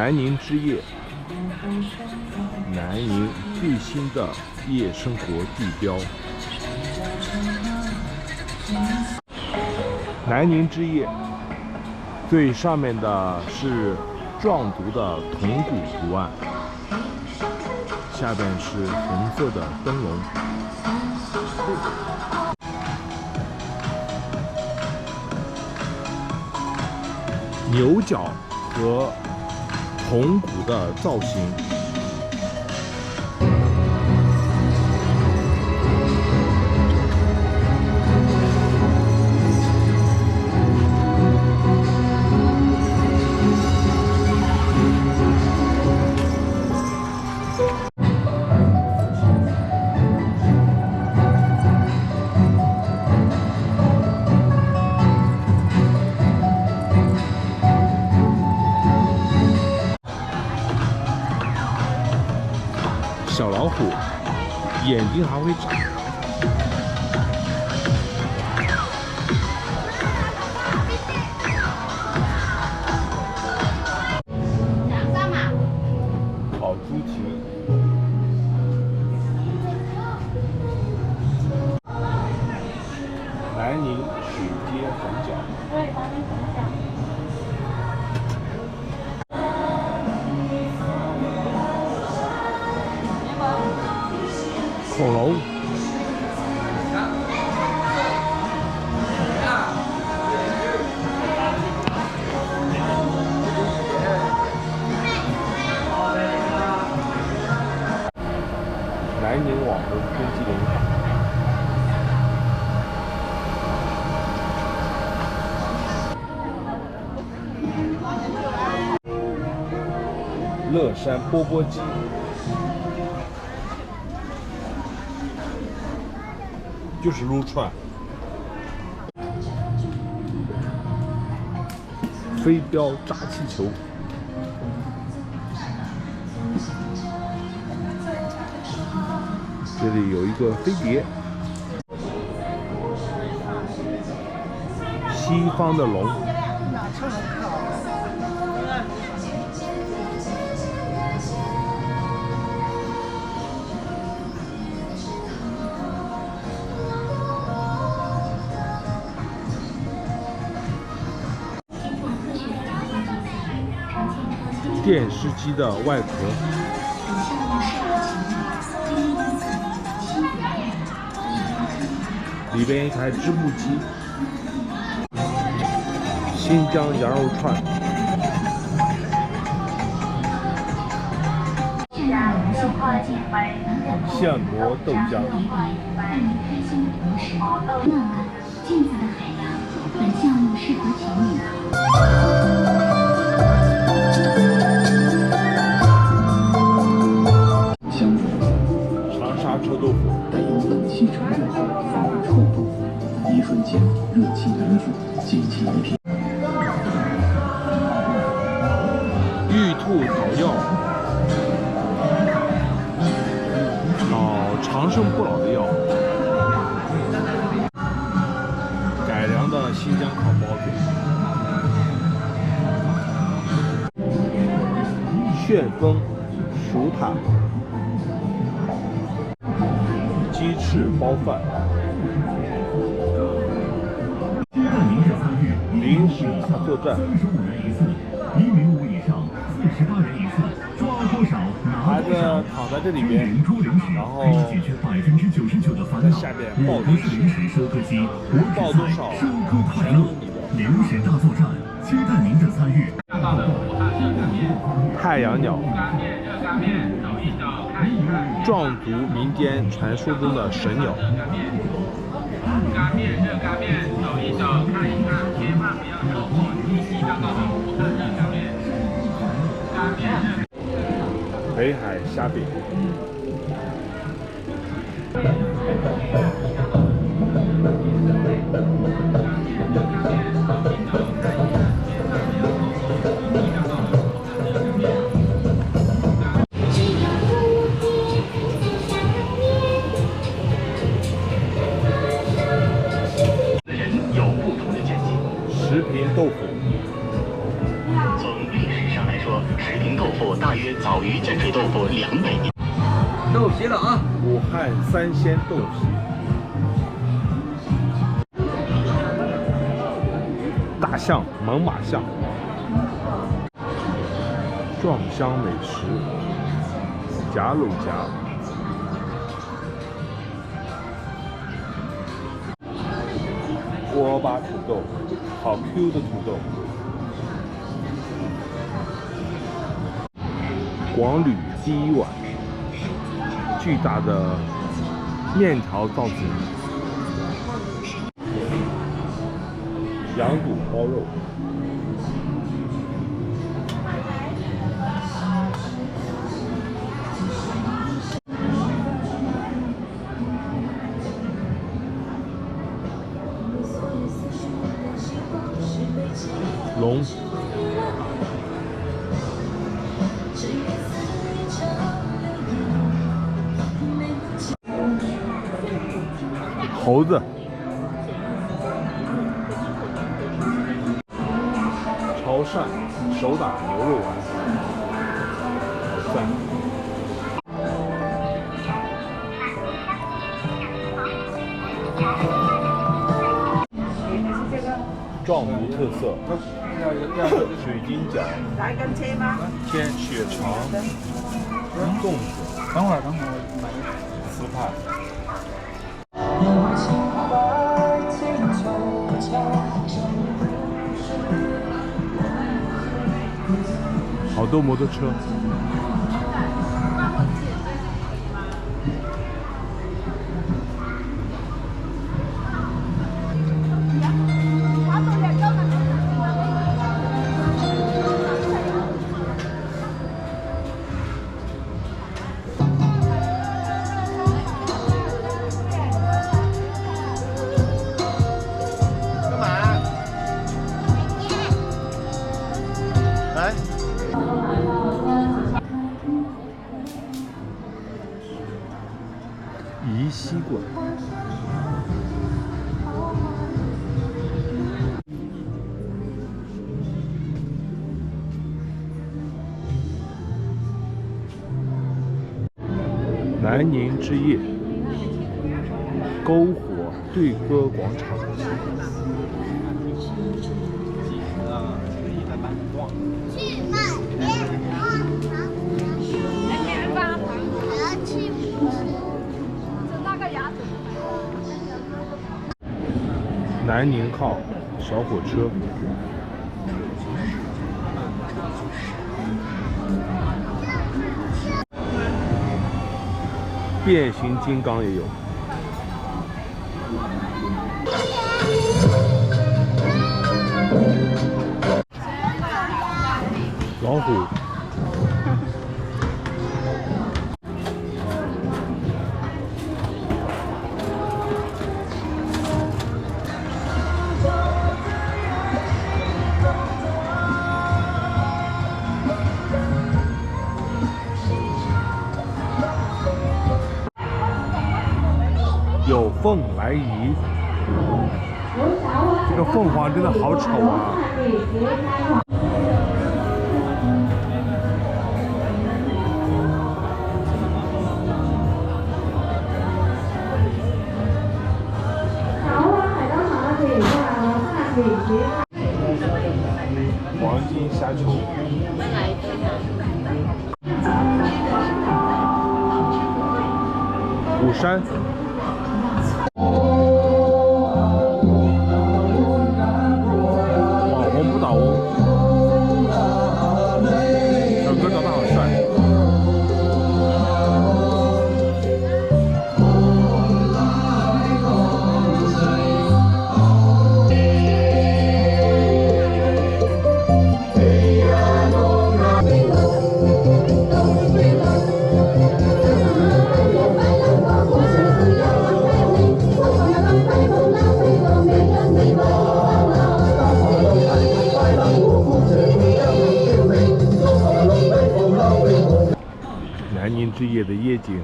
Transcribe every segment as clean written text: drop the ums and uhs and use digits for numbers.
南宁之夜，南宁最新的夜生活地标。南宁之夜，最上面的是壮族的铜鼓图案，下边是红色的灯笼。牛角和铜鼓的造型。小老虎眼睛还会眨。烤猪蹄。南宁水街粉饺。对，南宁粉饺。恐龙，南宁网红冰激凌，乐山钵钵鸡。就是撸串，飞镖炸气球，这里有一个飞碟，西方的龙。电视机的外壳，里边一台织布机，新疆羊肉串，现磨豆浆。镜子的海洋，本项目适合情侣。长沙臭豆腐，带有冷气成分后发出臭豆腐，一瞬间热气凝聚，溅起一片。玉兔捣药，炒长生不老的药，改良的新疆烤包子，旋风薯塔。鸡翅包饭，临时大作战，35人一次，1名5以上，48人一次，抓多少拿多少。孩子躺在这里边，然后在下边抱多少全都你的。临时大作战，期待您的参与。太阳鸟。壮族民间传说中的神鸟。北海虾饼。食品豆腐。从历史上来说，食品豆歇了啊！武汉三鲜豆皮，大象猛犸象，壮乡美食，夹肉夹，锅巴土豆，好 Q 的土豆。广旅第一碗，巨大的面条造型，羊肚包肉，龙。猴子，潮汕手打牛肉丸，好赞！壮族特色，水晶饺，天血肠，粽子，等会儿，我买丝帕。好多摩托车。宜西馆，南宁之夜，篝火对歌广场。南宁号小火车，变形金刚也有，老虎。有凤来仪，这个凤凰真的好丑啊！黄金虾球，鼓山。南宁之夜的夜景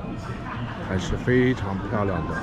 还是非常漂亮的。